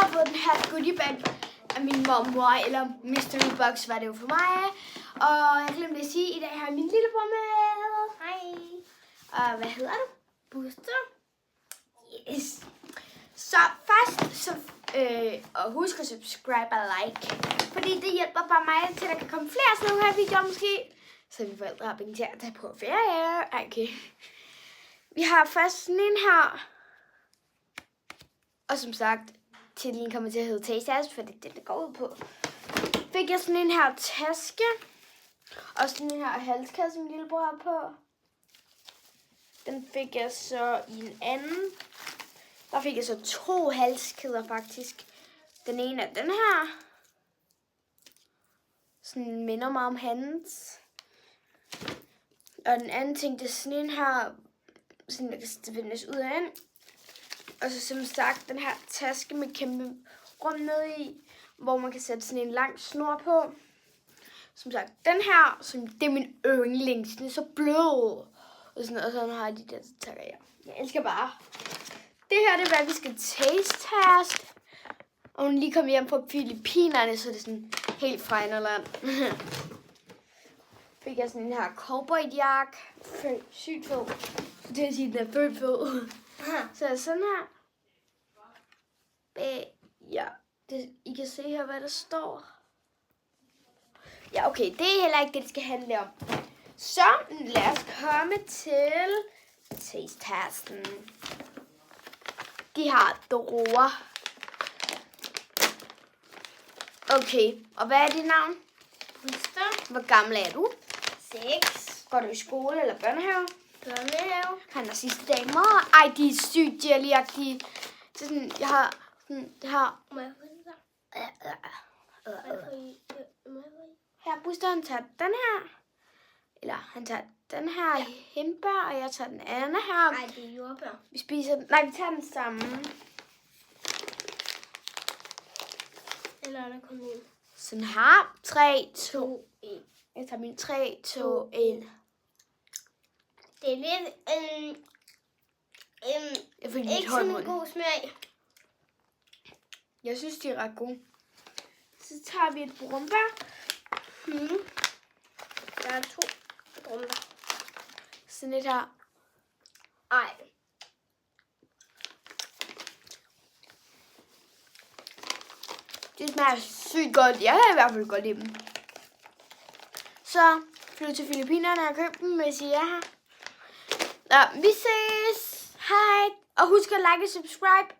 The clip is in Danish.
har fået den her goodie bag af min mormor, eller mystery box var det jo for mig. Og jeg glemte at sige, at i dag har jeg min lillebror med. Hej. Og hvad hedder du? Buster. Yes. Så først, og husk at subscribe og like, fordi det hjælper bare mig til, at der kan komme flere sådan nogle her videoer måske. Så mine forældre har penge til at tage på ferie. Okay. Vi har først sådan en her. Og som sagt, titlen kommer til at hedde Taste, for det er det, der går ud på. Fik jeg sådan en her taske. Og sådan en her halskasse, som min lillebror har på. Den fik jeg så i en anden. Der fik jeg så 2 halskæder faktisk. Den ene er den her. Sådan minder mig om hans. Og den anden ting, det er sådan en her. Sådan der kan vendes ud af ind. Og så som sagt, den her taske med kæmpe rum nede i. Hvor man kan sætte sådan en lang snor på. Som sagt, den her, det er min yndlings. Den er så blød. Og sådan har jeg de der, så tager jeg. Jeg elsker bare. Det her, det er, hvad vi skal taste. Og hun lige kom hjem fra Filippinerne, så det er sådan helt fra Inderland. Fik jeg sådan en her cowboyjakke. Sygt fed. Det vil sige, den er fed. Så er det sådan her. Ja, I kan se her, hvad der står. Ja, okay, det er heller ikke det, det skal handle om. Så lad os komme til taste-testen. De har druer. Okay, og hvad er dit navn? Buster. Hvor gammel er du? 6. Går du i skole eller børnehave? Børnehave. Han er sidste damer. Ej, de er sygt jellyagtige. Det er sådan, jeg har sådan, det her. Må jeg få den der? Her, Buster, han tager den her. Eller han tager den her hindbær, og jeg tager den anden her. Ej, det er jordbær. Vi spiser den. Nej, vi tager den sammen. Eller er der kommet ind? Sådan her. 3, 2, 1. Jeg tager min 3, 2, 1. Det er lidt Jeg fik ikke lidt høj sådan mund. en god smag. Jeg synes, de er ret gode. Så tager vi et brumbær. Der er 2 drumler. Sådan et her. Ej. Det smager sygt godt. Jeg kan i hvert fald godt lide dem. Så flyt til Filippinerne og køb dem, hvis I er her. Nå, vi ses. Hej. Og husk at like og subscribe.